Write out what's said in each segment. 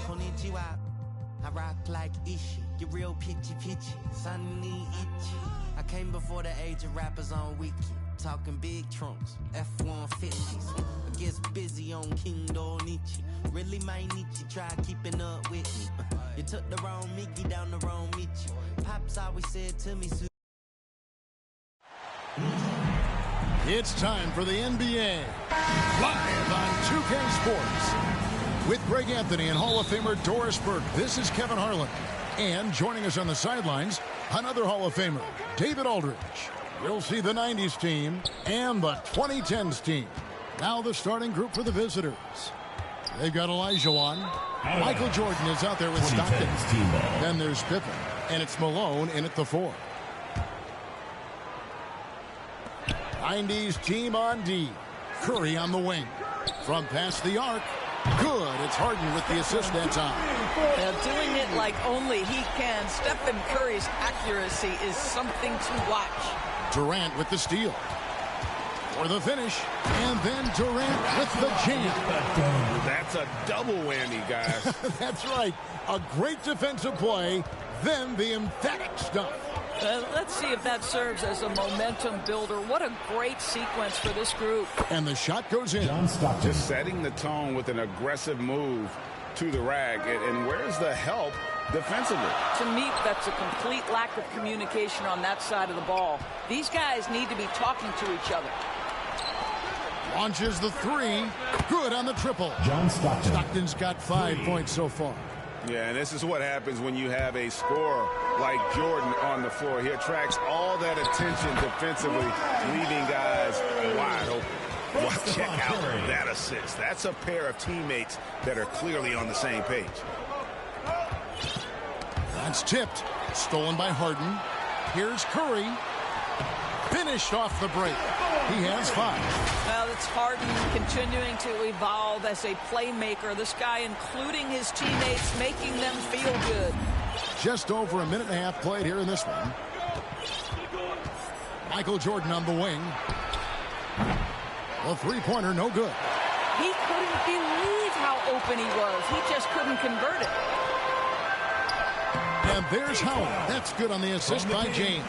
Konnichiwa. I rock like Ishi. Get real pitchy. Sunny itchy. I came before the age of rappers on Wiki. Talking big trunks, F-150s. I gets busy on King Donichi. Really might need you try keeping up with me. You took the wrong Mickey down the wrong Michi. Pops always said to me, it's time for the NBA. Live on 2K Sports. With Greg Anthony and Hall of Famer Doris Burke, this is Kevin Harlan. And joining us on the sidelines, another Hall of Famer, David Aldridge. We'll see the 90s team and the 2010s team. Now the starting group for the visitors. They've got Olajuwon. Michael Jordan is out there with Stockton. Then there's Pippen. And it's Malone in at the 4. 90s team on D. Curry on the wing. From past the arc. Good. It's Harden with the assist that time. And doing it like only he can. Stephen Curry's accuracy is something to watch. Durant with the steal. For the finish. And then Durant with the jam. That's a double whammy, guys. That's right. A great defensive play. Then the emphatic stuff. Let's see if that serves as a momentum builder. What a great sequence for this group. And the shot goes in. Just setting the tone with an aggressive move to the rack. And where's the help defensively? To me, that's a complete lack of communication on that side of the ball. These guys need to be talking to each other. Launches the 3. Good on the triple. Stockton's got 5 points so far. Yeah, and this is what happens when you have a scorer like Jordan on the floor. He attracts all that attention defensively, leaving guys wide open. Well, check out that assist. That's a pair of teammates that are clearly on the same page. That's tipped. Stolen by Harden. Here's Curry. Finished off the break. He has 5. Well, it's Harden continuing to evolve as a playmaker. This guy, including his teammates, making them feel good. Just over a minute and a half played here in this one. Michael Jordan on the wing. The three-pointer, no good. He couldn't believe how open he was. He just couldn't convert it. And there's Howard. That's good on the assist by James.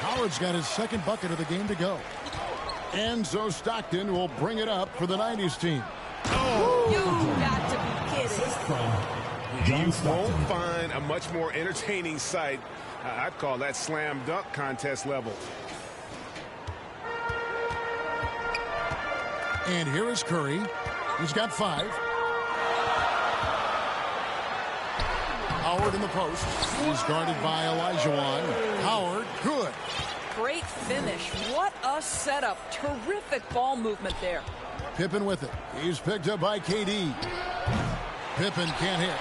Howard's got his second bucket of the game to go. And so Stockton will bring it up for the 90s team. Oh! You got to be kidding. You won't find a much more entertaining sight. I'd call that slam dunk contest level. And here is Curry. He's got 5. Howard in the post. He's guarded by Olajuwon. Howard, good. Great finish. What a setup. Terrific ball movement there. Pippen with it. He's picked up by KD. Pippen can't hit.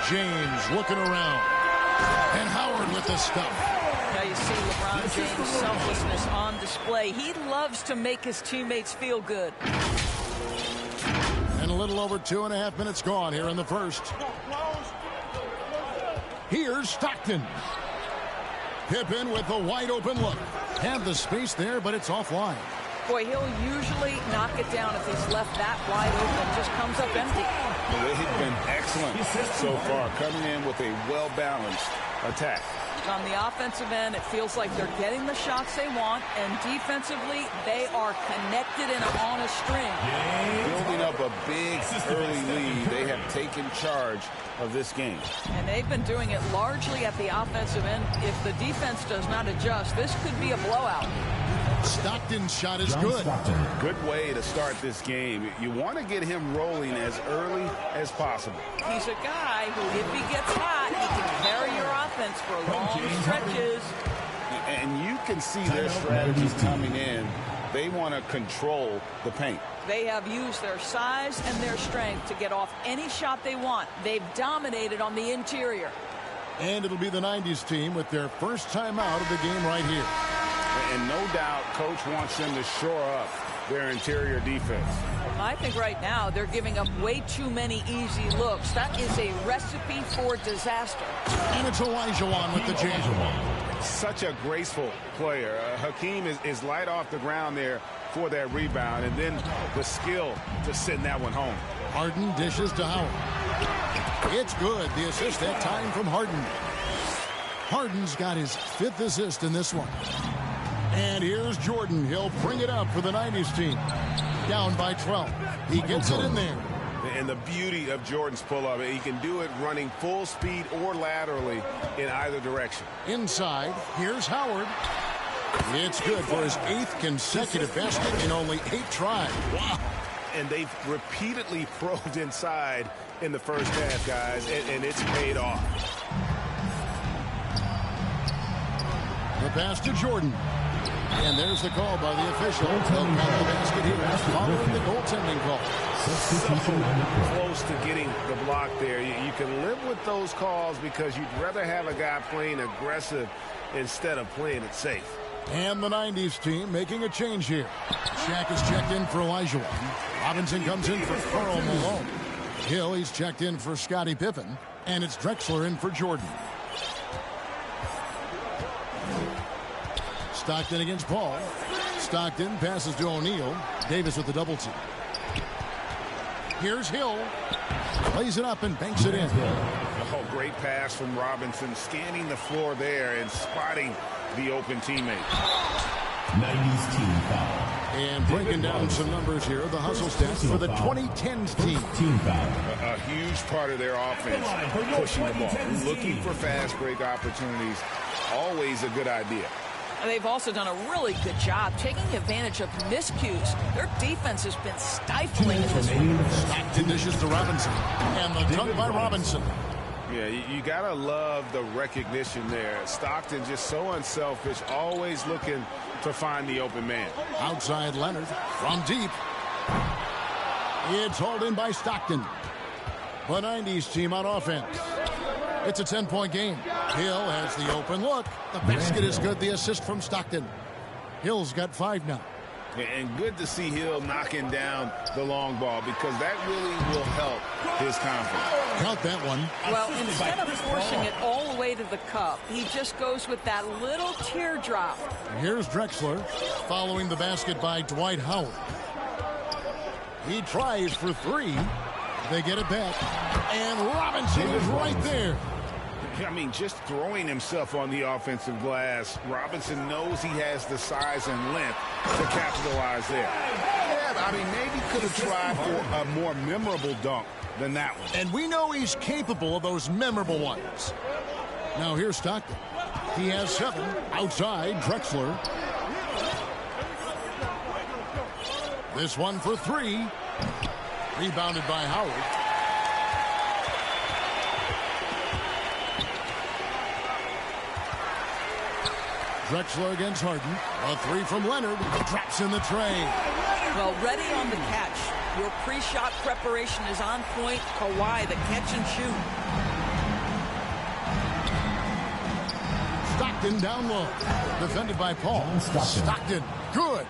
James looking around. And Howard with the stuff. Now you see LeBron James' selflessness on display. He loves to make his teammates feel good. And a little over 2.5 minutes gone here in the first. Here's Stockton. Pippen with a wide open look. Had the space there, but it's offline. Boy, he'll usually knock it down if he's left that wide open. Just comes up empty. Well, they've been excellent so far, coming in with a well-balanced attack. On the offensive end, it feels like they're getting the shots they want, and defensively, they are connected and on a string. Building up a big early lead, they have taken charge of this game. And they've been doing it largely at the offensive end. If the defense does not adjust, this could be a blowout. Stockton's shot is good. Good way to start this game. You want to get him rolling as early as possible. He's a guy who, if he gets hot, he can carry your offense for long stretches. And you can see their strategies coming in. They want to control the paint. They have used their size and their strength to get off any shot they want. They've dominated on the interior. And it'll be the 90s team with their first time out of the game right here. And no doubt, Coach wants them to shore up their interior defense. I think right now they're giving up way too many easy looks. That is a recipe for disaster. And it's Olajuwon with the jam. Such a graceful player. Hakeem is light off the ground there for that rebound, and then the skill to send that one home. Harden dishes to Howard. It's good. The assist that time from Harden. Harden's got his 5th assist in this one. And here's Jordan. He'll bring it up for the 90s team. Down by 12. He gets it in there. And the beauty of Jordan's pull-up, he can do it running full speed or laterally in either direction. Inside, here's Howard. It's good for his 8th consecutive basket in only 8 tries. Wow. And they've repeatedly probed inside in the first half, guys, and it's paid off. The pass to Jordan. And there's the call by the official. They'll count the basket here following the goaltending call. So close to getting the block there. You can live with those calls because you'd rather have a guy playing aggressive instead of playing it safe. And the 90s team making a change here. Shaq is checked in for Elijah. Robinson comes in for Karl Malone. Hill, he's checked in for Scottie Pippen. And it's Drexler in for Jordan. Stockton against Paul. Stockton passes to O'Neal. Davis with the double team. Here's Hill. Plays it up and banks it in. Oh, great pass from Robinson. Scanning the floor there and spotting the open teammate. 90s team foul. And breaking down some numbers here. The hustle stats for the 2010s team. Team foul. A huge part of their offense, pushing the ball, looking for fast break opportunities. Always a good idea. And they've also done a really good job taking advantage of miscues. Their defense has been stifling in this one. Stockton dishes to Robinson. And the dunk by Robinson. Yeah, you got to love the recognition there. Stockton just so unselfish, always looking to find the open man. Outside Leonard from deep. It's hauled in by Stockton. The 90s team on offense. It's a 10-point game. Hill has the open look. The basket is good. The assist from Stockton. Hill's got 5 now. And good to see Hill knocking down the long ball because that really will help his confidence. Count that one. Well, instead of forcing it all the way to the cup, he just goes with that little teardrop. Here's Drexler following the basket by Dwight Howard. He tries for 3. They get it back. And Robinson is right there. I mean, just throwing himself on the offensive glass. Robinson knows he has the size and length to capitalize there. Yeah, I mean, maybe could have tried for a more memorable dunk than that one. And we know he's capable of those memorable ones. Now here's Stockton. He has 7. Outside, Drexler. This one for 3. Rebounded by Howard. Drexler against Harden. A 3 from Leonard. Drops in the tray. Well, ready on the catch. Your pre-shot preparation is on point. Kawhi, the catch and shoot. Stockton down low. Defended by Paul. Stockton. Good.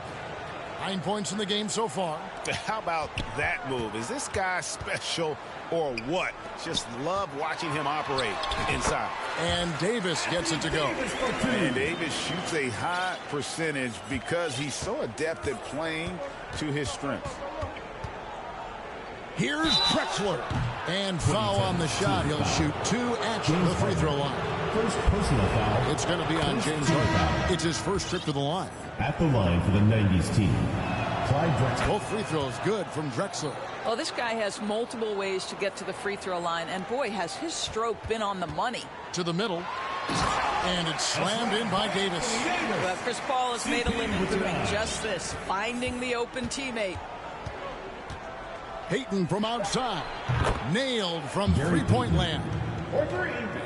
9 points in the game so far. How about that move? Is this guy special or what? Just love watching him operate inside. And Davis gets it to go. And Davis shoots a high percentage because he's so adept at playing to his strengths. Here's Drexler. And foul on the shot. He'll shoot 2 at the free throw line. First personal foul. It's going to be on James Harden. It's his first trip to the line. At the line for the 90s team. Clyde Drexler. Both free throws good from Drexler. Well, this guy has multiple ways to get to the free throw line, and boy, has his stroke been on the money. To the middle. And it's slammed in by Davis. Well, Chris Paul has made a living doing just this, finding the open teammate. Payton from outside. Nailed from three-point land.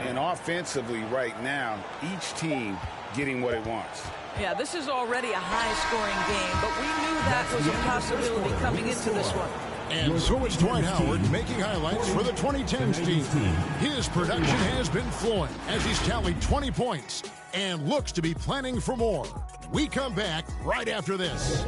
And offensively right now, each team getting what it wants. Yeah, this is already a high-scoring game, but we knew that was a possibility coming into this one. And so it's Dwight Howard making highlights for the 2010s team. His production has been flowing as he's tallied 20 points and looks to be planning for more. We come back right after this.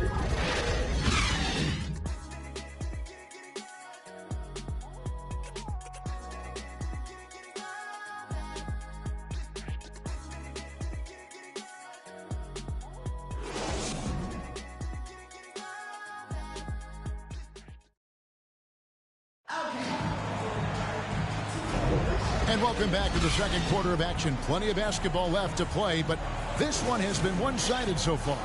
And welcome back to the second quarter of action. Plenty of basketball left to play, but this one has been one-sided so far.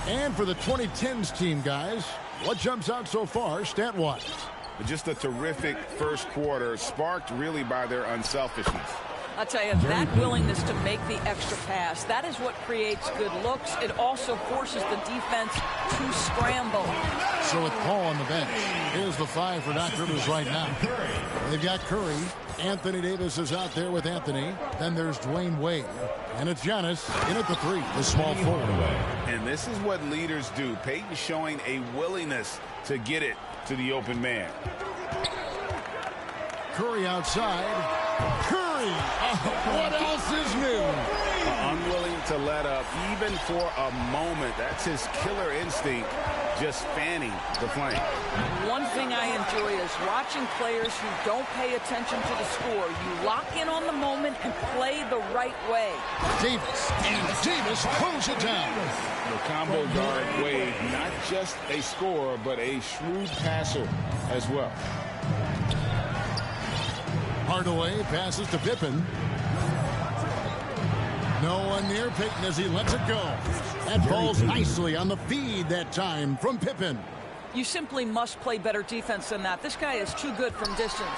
And for the 2010s team, guys, what jumps out so far, stat-wise? Just a terrific first quarter, sparked really by their unselfishness. I'll tell you, that willingness to make the extra pass, that is what creates good looks. It also forces the defense to scramble. So with Paul on the bench, here's the 5 for Doc Rivers right now. They've got Curry. Anthony Davis is out there with Anthony. Then there's Dwayne Wade. And it's Giannis in at the 3, the small forward. And this is what leaders do. Peyton showing a willingness to get it to the open man. Curry outside. Curry! What else is new? Unwilling to let up even for a moment. That's his killer instinct, just fanning the flame. One thing I enjoy is watching players who don't pay attention to the score. You lock in on the moment and play the right way. Davis, and Davis pulls it down. The combo guard Wade, not just a scorer, but a shrewd passer as well. Hardaway passes to Pippen. No one near Peyton as he lets it go. That falls nicely on the feed that time from Pippen. You simply must play better defense than that. This guy is too good from distance.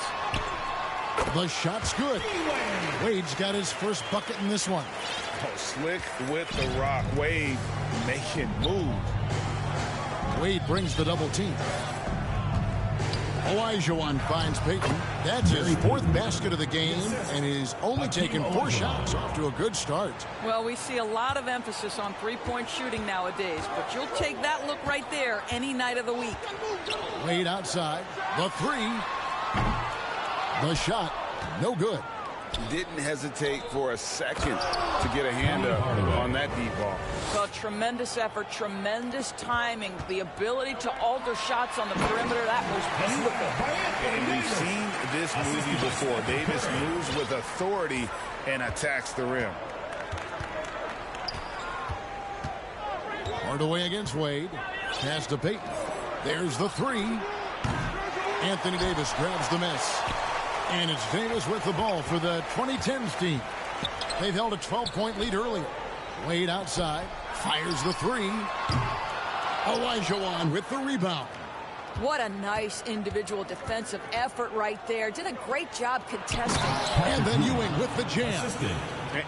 The shot's good. Wade's got his first bucket in this one. Oh, slick with the rock. Wade making moves. Wade brings the double team. Olajuwon finds Peyton. That's his 4th basket of the game, and he's only taken 4 shots. Off to a good start. Well, we see a lot of emphasis on three-point shooting nowadays, but you'll take that look right there any night of the week. Wade outside. The 3. The shot, no good. Didn't hesitate for a second to get a hand up on that deep ball. Well, tremendous effort, tremendous timing, the ability to alter shots on the perimeter. That was beautiful. And we've seen this movie before. Davis moves with authority and attacks the rim. Hardaway against Wade. Pass to Peyton. There's the 3. Anthony Davis grabs the miss. And it's Davis with the ball for the 2010s team. They've held a 12-point lead earlier. Wade outside. Fires the 3. Olajuwon with the rebound. What a nice individual defensive effort right there. Did a great job contesting. And then Ewing with the jam.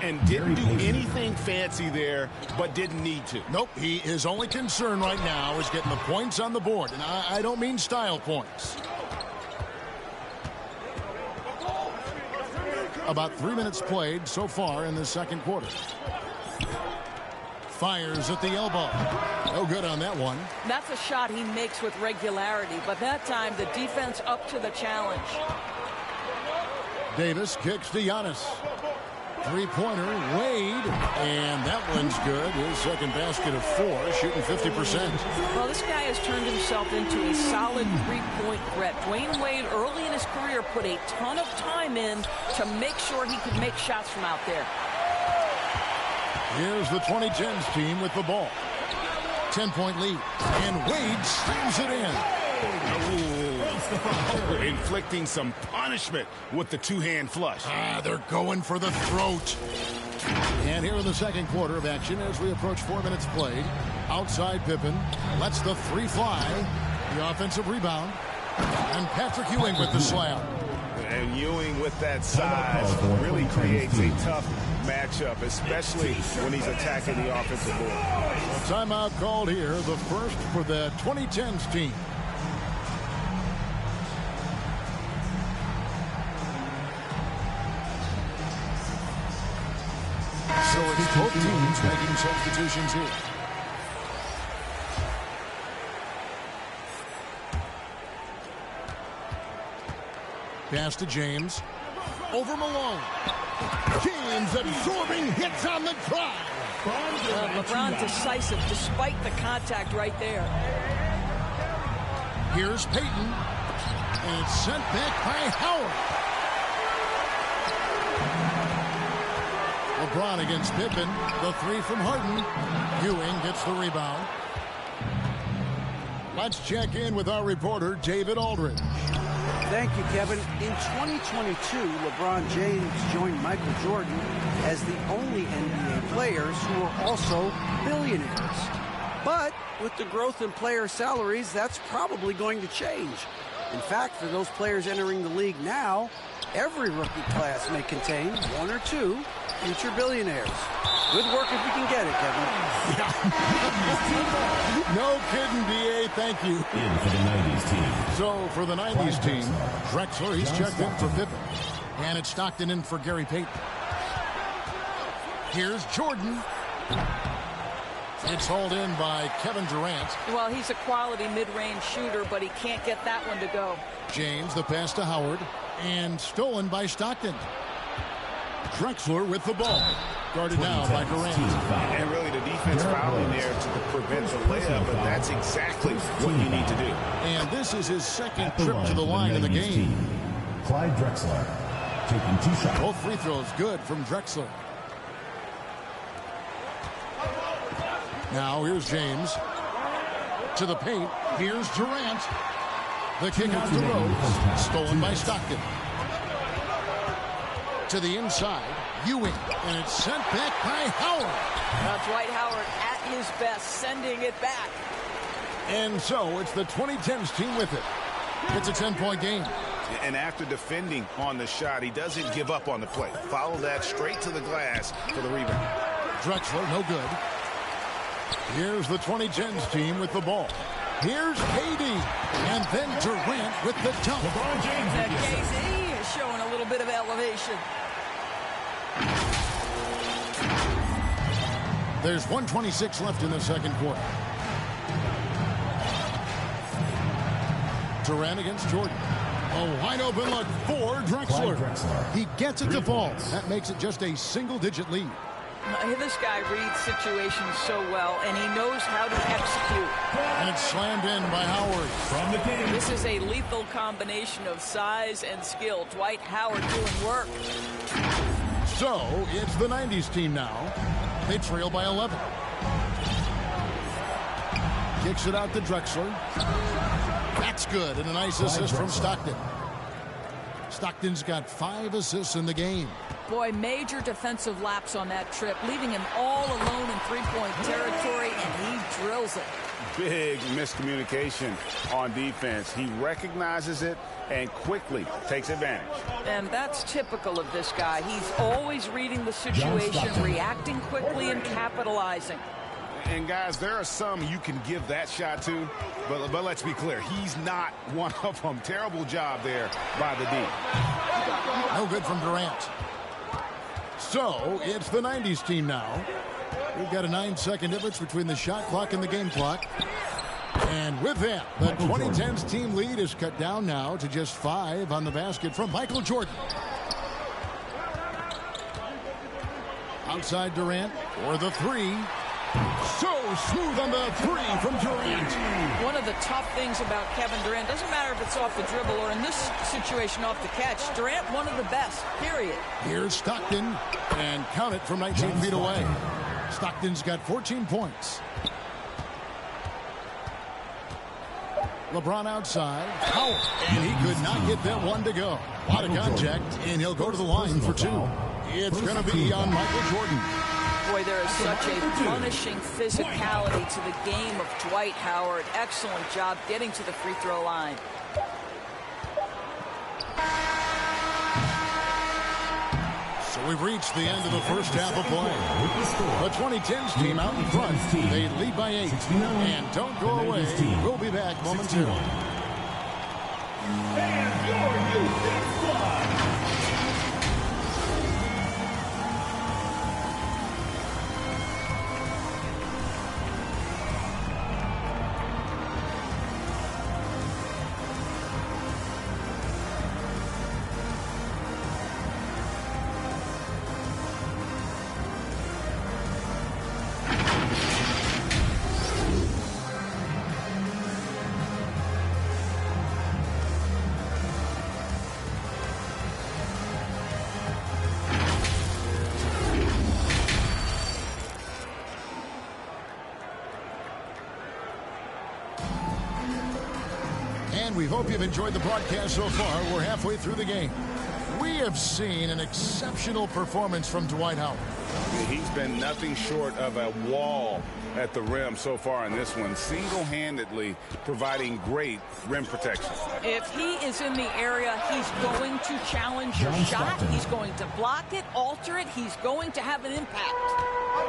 And didn't do anything fancy there, but didn't need to. Nope, his only concern right now is getting the points on the board. And I don't mean style points. About 3 minutes played so far in the second quarter. Fires at the elbow. No good on that one. That's a shot he makes with regularity, but that time the defense up to the challenge. Davis kicks to Giannis. Three-pointer, Wade, and that one's good. His second basket of 4, shooting 50%. Well, this guy has turned himself into a solid three-point threat. Dwayne Wade, early in his career, put a ton of time in to make sure he could make shots from out there. Here's the 2010s team with the ball. 10-point lead, and Wade slams it in. Inflicting some punishment with the two-hand flush. They're going for the throat. And here in the second quarter of action as we approach 4 minutes played. Outside Pippen lets the 3 fly. The offensive rebound. And Patrick Ewing with the slam. And Ewing with that size really creates a tough matchup, especially when he's attacking the offensive board. Timeout called here, the first for the 2010s team. So it's both teams making substitutions here. Pass to James. Over Malone. James absorbing hits on the drive. LeBron decisive despite the contact right there. Here's Peyton. And it's sent back by Howard. LeBron against Pippen. The 3 from Harden. Ewing gets the rebound. Let's check in with our reporter, David Aldridge. Thank you, Kevin. In 2022, LeBron James joined Michael Jordan as the only NBA players who are also billionaires. But with the growth in player salaries, that's probably going to change. In fact, for those players entering the league now, every rookie class may contain one or two future billionaires. Good work if you can get it, Kevin. No kidding, D.A. Thank you. In for the 90s team. So for the 90s team, Drexler, he's checked in for Pippen. And it's Stockton in for Gary Payton. Here's Jordan. It's hauled in by Kevin Durant. Well, he's a quality mid-range shooter, but he can't get that one to go. James, the pass to Howard. And stolen by Stockton. Drexler with the ball. Guarded now by Durant. And really the defense fouling there to prevent the layup, but that's exactly what you need to do. And this is his second trip to the line in the game. Clyde Drexler taking 2 shots. Both free throws good from Drexler. Now here's James. To the paint. Here's Durant. The kick out to Rose. Stolen by Stockton. To the inside. Ewing. And it's sent back by Howard. Now Dwight Howard at his best, sending it back. And so it's the 2010s team with it. It's a 10-point game. And after defending on the shot, he doesn't give up on the play. Follow that straight to the glass for the rebound. Drexler, no good. Here's the 2010s team with the ball. Here's KD. And then Durant with the dunk. LeBron James. That KD is showing a little bit of elevation. There's 1:26 left in the second quarter. Durant against Jordan. A wide open look for Drexler. He gets it to fall. That makes it just a single-digit lead. This guy reads situations so well, and he knows how to execute. And it's slammed in by Howard. From the game. This is a lethal combination of size and skill. Dwight Howard doing work. So it's the 90s team now. They trail by 11. Kicks it out to Drexler. That's good, and a nice assist from Stockton. Stockton's got 5 assists in the game. Boy, major defensive lapse on that trip, leaving him all alone in three-point territory, and he drills it. Big miscommunication on defense. He recognizes it and quickly takes advantage. And that's typical of this guy. He's always reading the situation, reacting quickly, and capitalizing. And guys, there are some you can give that shot to, but let's be clear, he's not one of them. Terrible job there by the D. No good from Durant. So it's the 90s team now. We've got a 9-second difference between the shot clock and the game clock. And with that, the 2010s team lead is cut down now to just 5 on the basket from Michael Jordan. Outside Durant for the 3. So smooth on the 3 from Durant. One of the tough things about Kevin Durant, doesn't matter if it's off the dribble or in this situation off the catch, Durant one of the best, period. Here's Stockton, and count it from 19 feet away. Stockton's got 14 points. LeBron outside. Howard, and he could not get that one to go. A lot of contact, and he'll go to the line for 2. It's going to be on Michael Jordan. Boy, there is such a punishing physicality to the game of Dwight Howard. Excellent job getting to the free throw line. So we've reached the end of the first half of play. The 2010s team out in front. They lead by 8. And don't go away. We'll be back momentarily. And your new squad. And we hope you've enjoyed the broadcast so far. We're halfway through the game. We have seen an exceptional performance from Dwight Howard. He's been nothing short of a wall at the rim so far in this one, single-handedly providing great rim protection. If he is in the area, he's going to challenge your shot. He's going to block it, alter it. He's going to have an impact.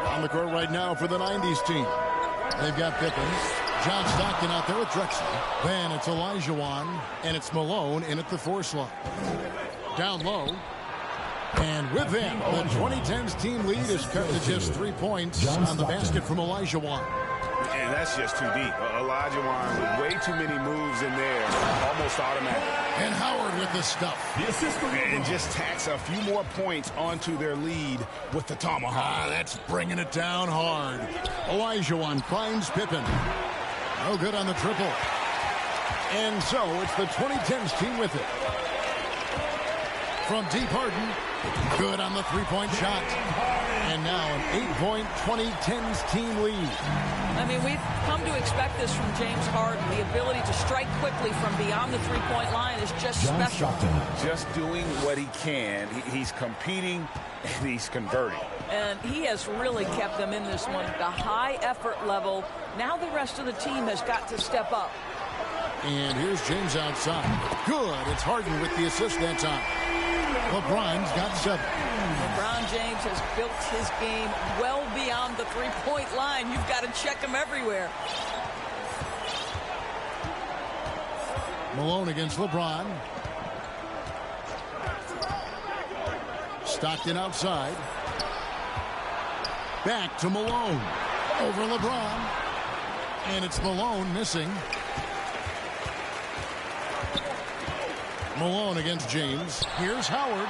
On the court right now for the 90s team. They've got Pippen, John Stockton out there with Drexler. Then it's Olajuwon, and it's Malone in at the 4 slot. Down low. And with them, the 2010s team lead is cut to just 3 points on the basket from Olajuwon. And that's just too deep. Olajuwon with way too many moves in there, almost automatic. And Howard with the stuff. And just tacks a few more points onto their lead with the tomahawk. That's bringing it down hard. Olajuwon finds Pippen. No good on the triple. And so it's the 2010s team with it. From deep Harden, good on the 3-point shot. And now an 8-point 2010s team lead. I mean, we've come to expect this from James Harden. The ability to strike quickly from beyond the 3-point line is just special. Just doing what he can. He's competing and he's converting. And he has really kept them in this one. The high effort level. Now the rest of the team has got to step up. And here's James outside. Good. It's Harden with the assist that time. LeBron's got 7. LeBron James has built his game well beyond the 3-point line. You've got to check him everywhere. Malone against LeBron. Stockton outside. Back to Malone. Over LeBron. And it's Malone missing. Malone against James. Here's Howard.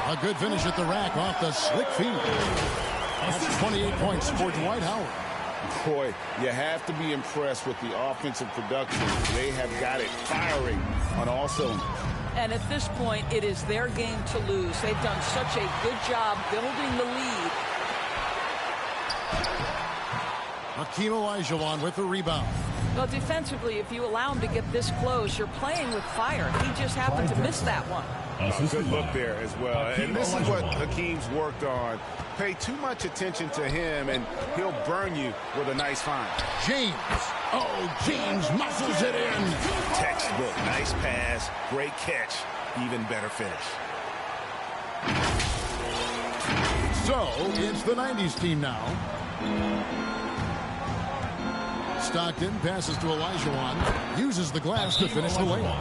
A good finish at the rack off the slick feet. That's 28 points for Dwight Howard. Boy, you have to be impressed with the offensive production. They have got it firing on all cylinders. And at this point, it is their game to lose. They've done such a good job building the lead. Hakeem Olajuwon with the rebound. Well, defensively, if you allow him to get this close, you're playing with fire. He just happened to miss that one. Good look there as well. And this is what Hakeem's worked on. Pay too much attention to him, and he'll burn you with a nice find. James. Oh, James muscles it in. Textbook. Nice pass. Great catch. Even better finish. So, it's the 90s team now. Stockton passes to Olajuwon. Uses the glass to finish the layup.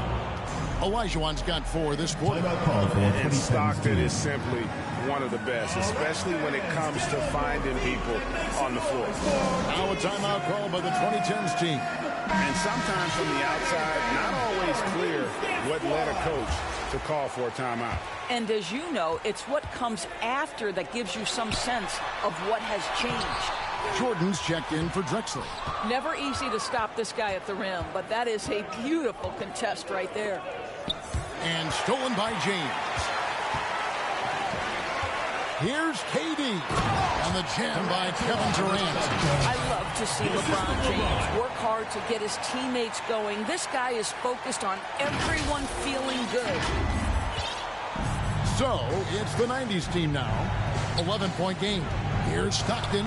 Olajuwon's got 4 this quarter. And Stockton is simply one of the best, especially when it comes to finding people on the floor. Now a timeout called by the 2010s team. And sometimes from the outside, not always clear what led a coach to call for a timeout. And as you know, it's what comes after that gives you some sense of what has changed. Jordan's checked in for Drexler. Never easy to stop this guy at the rim, but that is a beautiful contest right there. And stolen by James. Here's KD. And the jam by Kevin Durant. I love to see LeBron James work hard to get his teammates going. This guy is focused on everyone feeling good. So, it's the 90s team now. 11-point game. Here's Stockton.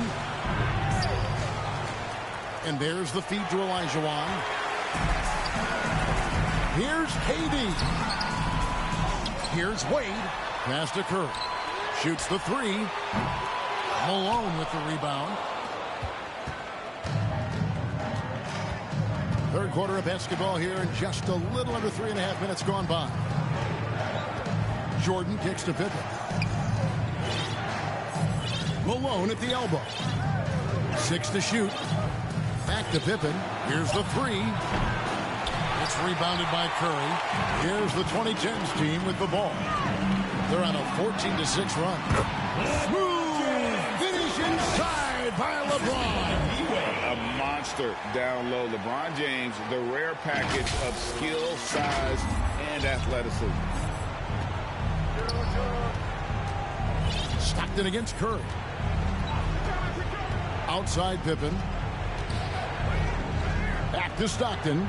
And there's the feed to Olajuwon. Here's KD. Here's Wade. Pass to Curry. Shoots the 3. Malone with the rebound. Third quarter of basketball here, and just a little under 3.5 minutes gone by. Jordan kicks to Pippen. Malone at the elbow. 6 to shoot. Back to Pippen. Here's the 3. It's rebounded by Curry. Here's the 2010s team with the ball. They're on a 14-6 run. Smooth finish inside by LeBron. A monster down low. LeBron James, the rare package of skill, size, and athleticism. Stockton against Curry. Outside Pippen. Back to Stockton.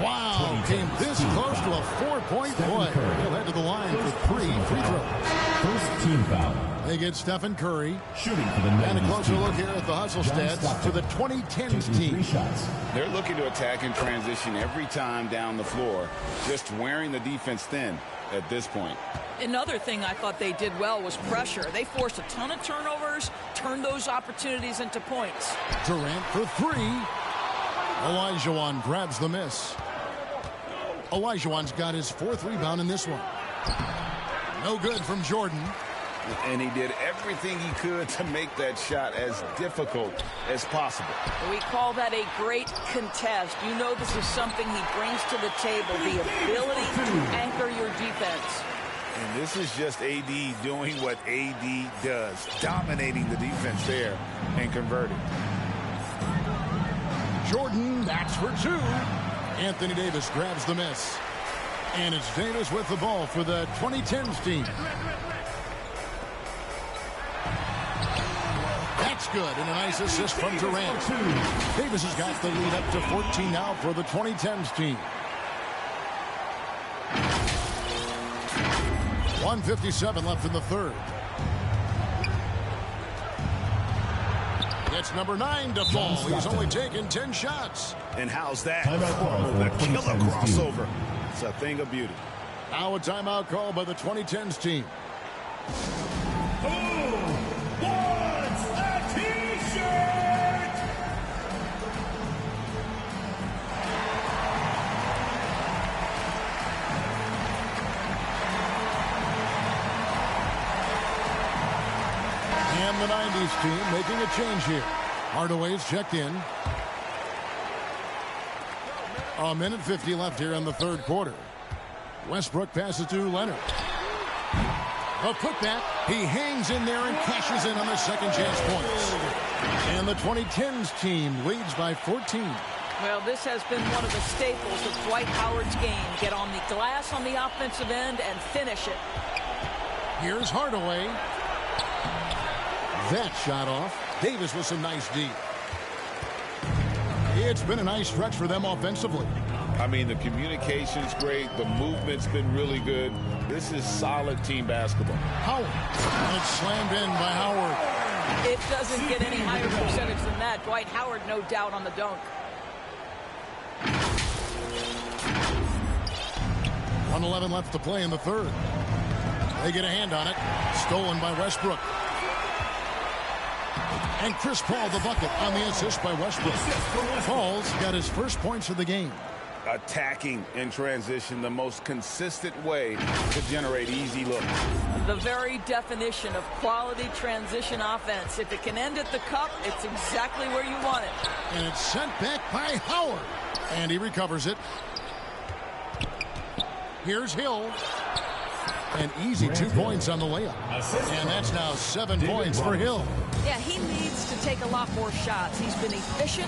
Wow, came this close to a 4-point play. He'll head to the line for 3 free throws. First team foul. They get Stephen Curry. Shooting for the And a 90s closer team. look here at the hustle stats to the 2010s team. 3 shots. They're looking to attack in transition every time down the floor, just wearing the defense thin at this point. Another thing I thought they did well was pressure. They forced a ton of turnovers, turned those opportunities into points. Durant for 3. Olajuwon grabs the miss. Olajuwon's got his 4th rebound in this one. No good from Jordan. And he did everything he could to make that shot as difficult as possible. We call that a great contest. You know this is something he brings to the table, the ability to anchor your defense. And this is just AD doing what AD does, dominating the defense there and converting. Jordan, that's for 2. Anthony Davis grabs the miss. And it's Davis with the ball for the 2010s team. That's good, and a nice assist from Durant. Davis has got the lead up to 14 now for the 2010s team. 1:57 left in the third. It's number 9 to fall. He's only taken 10 shots. And how's that? Timeout call for The the killer 2010s crossover. It's a thing of beauty. Now a timeout call by the 2010s team. And the 90s team making a change here. Hardaway's checked in. 1:50 left here in the third quarter. Westbrook passes to Leonard. A putback. He hangs in there and cashes in on the second chance points. And the 2010s team leads by 14. Well, this has been one of the staples of Dwight Howard's game. Get on the glass on the offensive end and finish it. Here's Hardaway. That shot off. Davis with some nice D. It's been a nice stretch for them offensively. I mean, the communication's great. The movement's been really good. This is solid team basketball. Howard. And it's slammed in by Howard. It doesn't get any higher percentage than that. Dwight Howard, no doubt, on the dunk. 1:11 left to play in the third. They get a hand on it. Stolen by Westbrook. And Chris Paul the bucket on the assist by Westbrook. Paul's got his first points of the game. Attacking in transition, the most consistent way to generate easy looks. The very definition of quality transition offense. If it can end at the cup, it's exactly where you want it. And it's sent back by Howard. And he recovers it. Here's Hill. An easy 2 points on the layup. And that's now 7 points for Hill. Yeah, he needs to take a lot more shots. He's been efficient,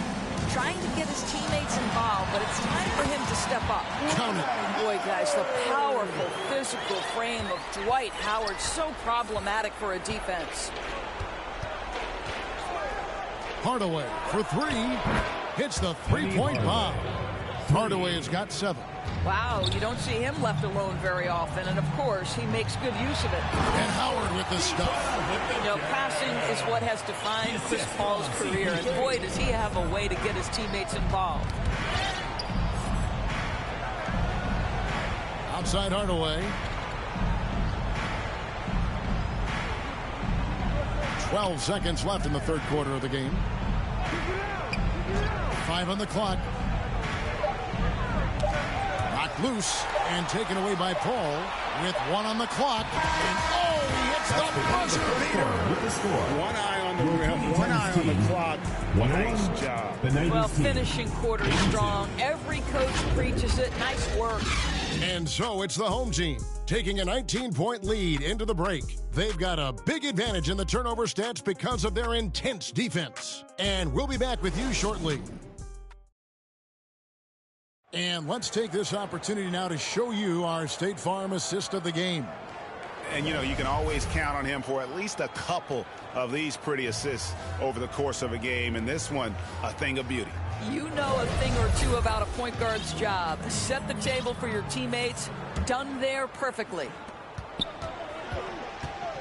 trying to get his teammates involved, but it's time for him to step up. Count it. Boy, guys, the powerful physical frame of Dwight Howard, so problematic for a defense. Hardaway for 3. Hits the 3-point bomb. Hardaway has got 7. Wow, you don't see him left alone very often, and of course, he makes good use of it. And Howard with the stuff. You know, passing is what has defined Chris Paul's career, and boy, does he have a way to get his teammates involved. Outside Hardaway. 12 seconds left in the third quarter of the game. 5 on the clock. Knocked loose and taken away by Paul with 1 on the clock. And he hits the buzzer beater. With the score. 1 eye on the rim, 1 eye on the clock. Nice job. The 90s Well, team. finishing quarter strong. Every coach preaches it. Nice work. And so it's the home team taking a 19-point lead into the break. They've got a big advantage in the turnover stats because of their intense defense. And we'll be back with you shortly. And let's take this opportunity now to show you our State Farm assist of the game. And, you know, you can always count on him for at least a couple of these pretty assists over the course of a game. And this one, a thing of beauty. You know a thing or two about a point guard's job. Set the table for your teammates. Done there perfectly.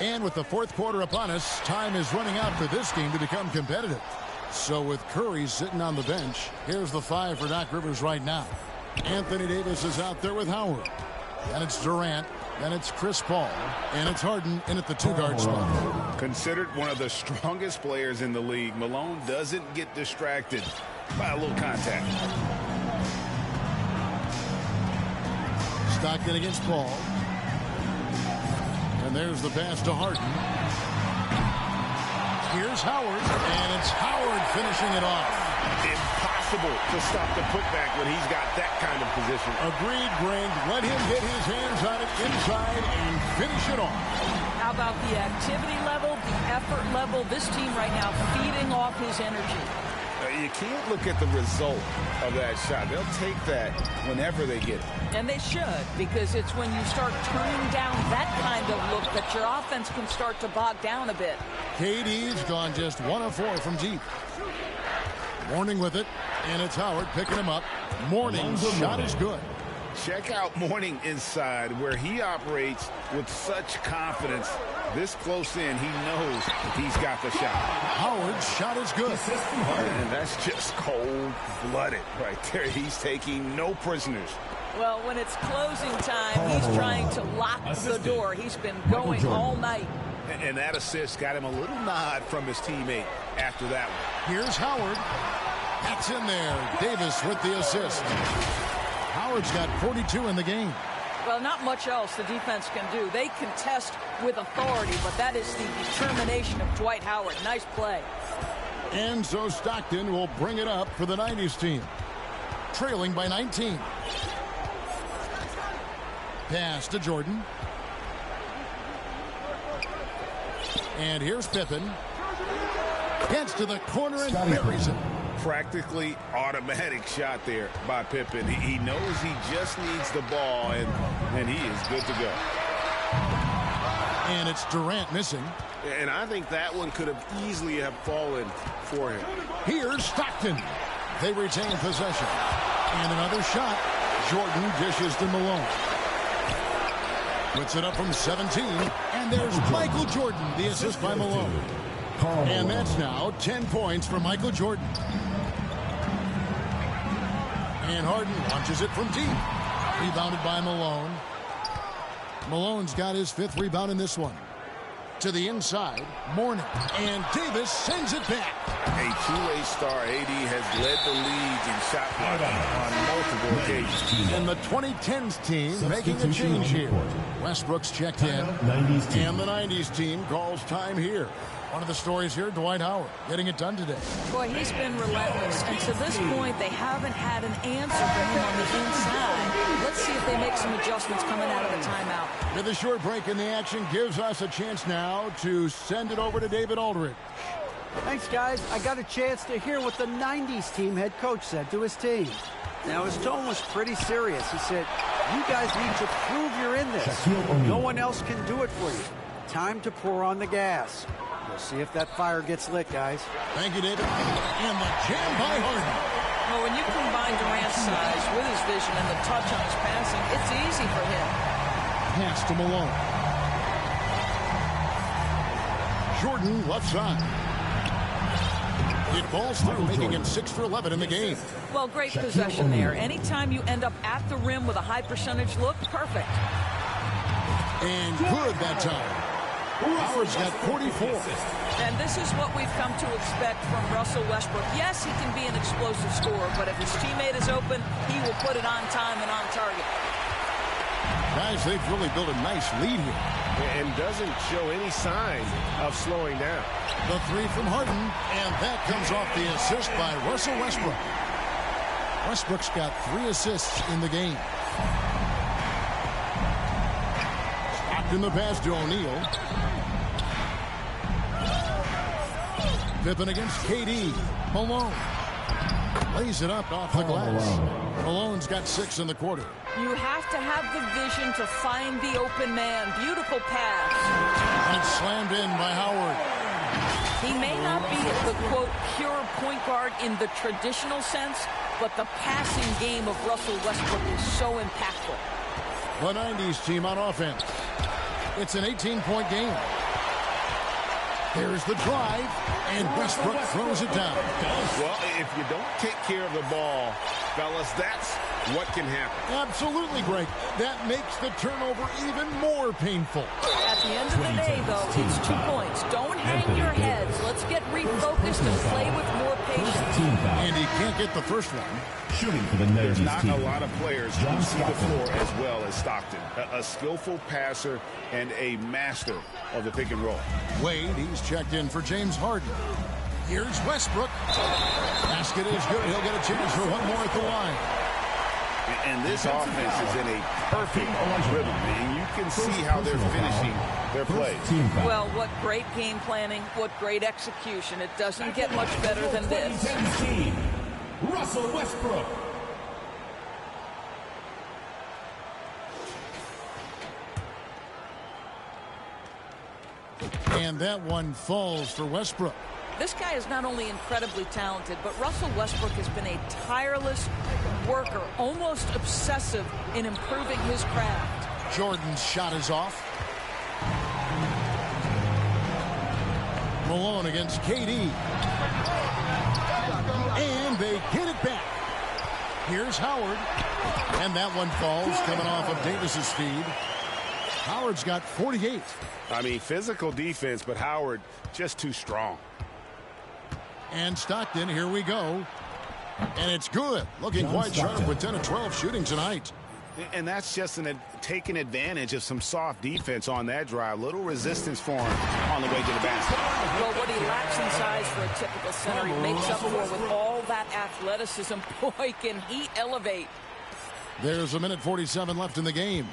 And with the fourth quarter upon us, time is running out for this game to become competitive. So with Curry sitting on the bench, here's the 5 for Doc Rivers right now. Anthony Davis is out there with Howard. Then it's Durant. Then it's Chris Paul. And it's Harden in at the 2-guard spot. Considered one of the strongest players in the league, Malone doesn't get distracted by a little contact. Stockton against Paul. And there's the pass to Harden. Here's Howard, and it's Howard finishing it off. Impossible to stop the putback when he's got that kind of position. Agreed, Greg. Let him get his hands on it inside and finish it off. How about the activity level, the effort level? This team right now feeding off his energy. You can't look at the result of that shot. They'll take that whenever they get it. And they should, because it's when you start turning down that kind of look that your offense can start to bog down a bit. KD's gone just 1 of 4 from deep. Mourning with it, and it's Howard picking him up. Mourning's shot is good. Check out Mourning inside, where he operates with such confidence. This close in, he knows he's got the shot. Howard's shot is good. And that's just cold-blooded right there. He's taking no prisoners. Well, when it's closing time, he's trying to lock the door. He's been going all night. And that assist got him a little nod from his teammate after that one. Here's Howard. That's in there. Davis with the assist. Howard's got 42 in the game. Well, not much else the defense can do. They contest with authority, but that is the determination of Dwight Howard. Nice play. And so Stockton will bring it up for the 90s team. Trailing by 19. Pass to Jordan. And here's Pippen. Gets to the corner and buries it. Practically automatic shot there by Pippen. He knows he just needs the ball, and he is good to go. And it's Durant missing. And I think that one could have easily have fallen for him. Here's Stockton. They retain possession. And another shot. Jordan dishes to Malone. Puts it up from 17. And there's Michael Jordan, the assist by Malone. And that's now 10 points for Michael Jordan. And Harden launches it from deep. Rebounded by Malone. Malone's got his 5th rebound in this one. To the inside, Mourning. And Davis sends it back. A two-way star, AD has led the league in shot blocking on multiple occasions. And the 2010s team making a change here. Westbrook's checked in. And the 90s team calls time here. One of the stories here, Dwight Howard getting it done today. Boy, he's been relentless. And to this point, they haven't had an answer for him on the inside. Let's see if they make some adjustments coming out of the timeout. With a short break in the action gives us a chance now to send it over to David Aldridge. Thanks, guys. I got a chance to hear what the 90s team head coach said to his team. Now, his tone was pretty serious. He said, you guys need to prove you're in this. No one else can do it for you. Time to pour on the gas. We'll see if that fire gets lit, guys. Thank you, David. And the jam by Harden. Well, when you combine Durant's size with his vision and the touch on his passing, it's easy for him. Pass to Malone. Jordan left side. It balls through, making him 6 for 11 in the game. Well, great possession there. Anytime you end up at the rim with a high percentage look, perfect. And good that time. Howard's got 44. And this is what we've come to expect from Russell Westbrook. Yes, he can be an explosive scorer, but if his teammate is open, he will put it on time and on target. Guys, they've really built a nice lead here. And doesn't show any sign of slowing down. The 3 from Harden, and that comes off the assist by Russell Westbrook. Westbrook's got 3 assists in the game. Stockton the pass to O'Neal. Pippen against KD. Malone lays it up off the glass. Malone's got 6 in the quarter. You have to have the vision to find the open man. Beautiful pass. And it's slammed in by Howard. He may not be the, quote, pure point guard in the traditional sense, but the passing game of Russell Westbrook is so impactful. The 90s team on offense. It's an 18-point game. There's the drive, and Westbrook throws it down. Well, if you don't take care of the ball, fellas, that's what can happen. Absolutely, Greg. That makes the turnover even more painful. At the end of the day, though, it's 2 points. Don't hang your heads. Let's get refocused and play with more patience. And he can't get the first one. Shooting for the 90s There's not team. a lot of players who see the floor as well as Stockton. A skillful passer and a master of the pick and roll. Wade, he's checked in for James Harden. Here's Westbrook. Basket is good. He'll get a chance for one more at the line. And this offense is in a perfect rhythm. And you can see how they're finishing their plays. Well, what great game planning, what great execution. It doesn't get much better than this. Russell Westbrook. And that one falls for Westbrook. This guy is not only incredibly talented, but Russell Westbrook has been a tireless worker, almost obsessive in improving his craft. Jordan's shot is off. Malone against KD. And they get it back. Here's Howard. And that one falls, coming off of Davis's feed. Howard's got 48. I mean, physical defense, but Howard just too strong. And Stockton, here we go. And it's good. Looking quite sharp with 10 of 12 shooting tonight. And that's just taking advantage of some soft defense on that drive. Little resistance for him on the way to the basket. Well, what he lacks in size for a typical center, he makes up for with all that athleticism. Boy, can he elevate. There's a minute 47 left in the game.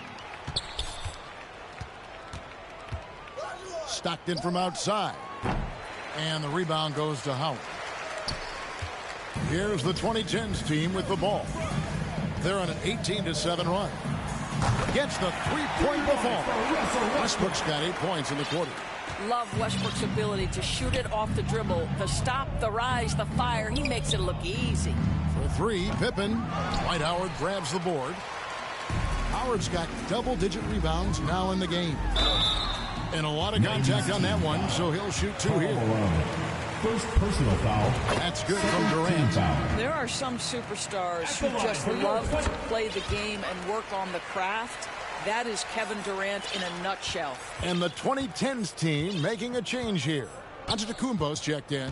Stockton from outside. And the rebound goes to Howard. Here's the 2010s team with the ball. They're on an 18-7 run. Gets the three-point ball. Westbrook's got 8 points in the quarter. Love Westbrook's ability to shoot it off the dribble, the stop, the rise, the fire. He makes it look easy. For three, Pippen. Dwight Howard grabs the board. Howard's got double-digit rebounds now in the game. And a lot of contact on that one, so he'll shoot 2 here. First personal foul. That's good from Durant. There are some superstars who just love to play the game and work on the craft. That is Kevin Durant in a nutshell. And the 2010s team making a change here. Antetokounmpo's checked in.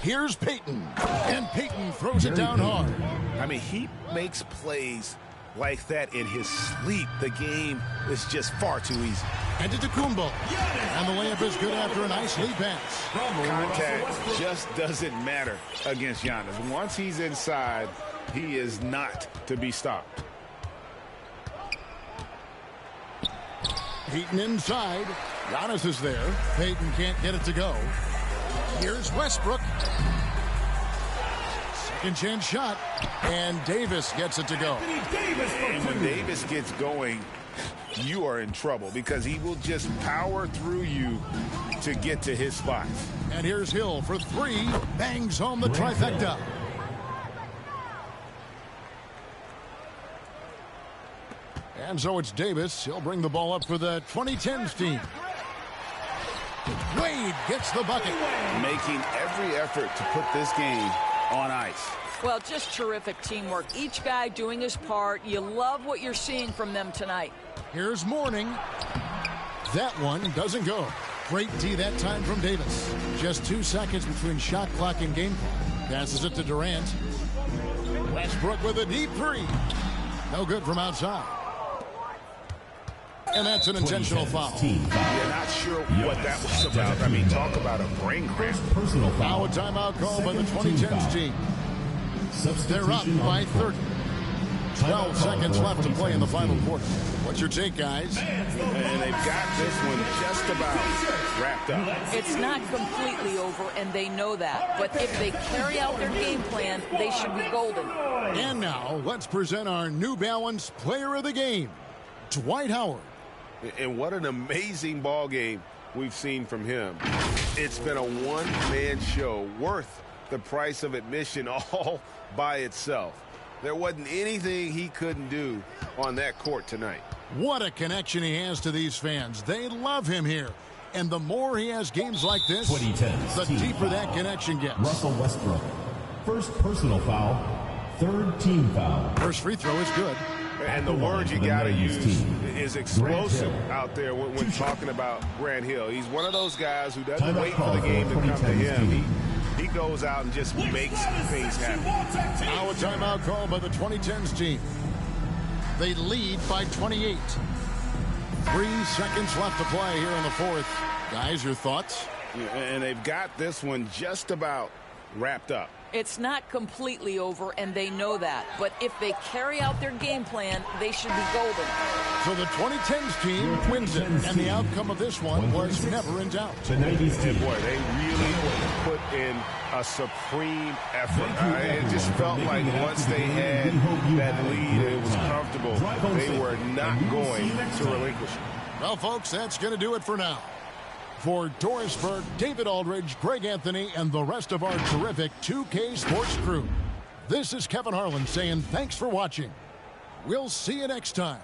Here's Peyton. And Peyton throws it down hard. I mean, he makes plays like that in his sleep. The game is just far too easy. Antetokounmpo. And the layup is good after a nice lead pass. Contact just doesn't matter against Giannis. Once he's inside, he is not to be stopped. Peyton inside. Giannis is there. Peyton can't get it to go. Here's Westbrook. Second chance shot. And Davis gets it to go. And when Davis gets going, you are in trouble because he will just power through you to get to his spots. And here's Hill for three. Bangs home the trifecta. And so it's Davis. He'll bring the ball up for the 2010s team. Wade gets the bucket. Making every effort to put this game on ice. Well, just terrific teamwork. Each guy doing his part. You love what you're seeing from them tonight. Here's Mourning. That one doesn't go. Great D that time from Davis. Just 2 seconds between shot clock and game clock. Passes it to Durant. Westbrook with a deep three. No good from outside. And that's an intentional foul. You're not sure what that was about. I mean, talk about a brain cramp. Personal Now foul. a timeout call by the 2010s team. They're up by 30. 12 seconds left to play in the final quarter. What's your take, guys? And they've got this one just about wrapped up. It's not completely over, and they know that. But if they carry out their game plan, they should be golden. And now, let's present our New Balance Player of the Game, Dwight Howard. And what an amazing ball game we've seen from him. It's been a one-man show worth the price of admission all by itself. There wasn't anything he couldn't do on that court tonight. What a connection he has to these fans. They love him here. And the more he has games like this, the deeper that connection gets. Russell Westbrook. First personal foul, third team foul. First free throw is good. And the word you got to use is explosive out there when talking about Grant Hill. He's one of those guys who doesn't wait for the game to come to him. He goes out and just makes things happen. Now a timeout call by the 2010s team. They lead by 28. 3 seconds left to play here in the fourth. Guys, your thoughts? Yeah, and they've got this one just about wrapped up. It's not completely over, and they know that. But if they carry out their game plan, they should be golden. So the 2010s team wins it, and the outcome of this one was never in doubt. The 90s team. Boy, they really put in a supreme effort. It just felt like once they had that lead, it was comfortable. They were not going to relinquish it. Well, folks, that's going to do it for now. For Doris Burke, David Aldridge, Greg Anthony, and the rest of our terrific 2K Sports crew, this is Kevin Harlan saying thanks for watching. We'll see you next time.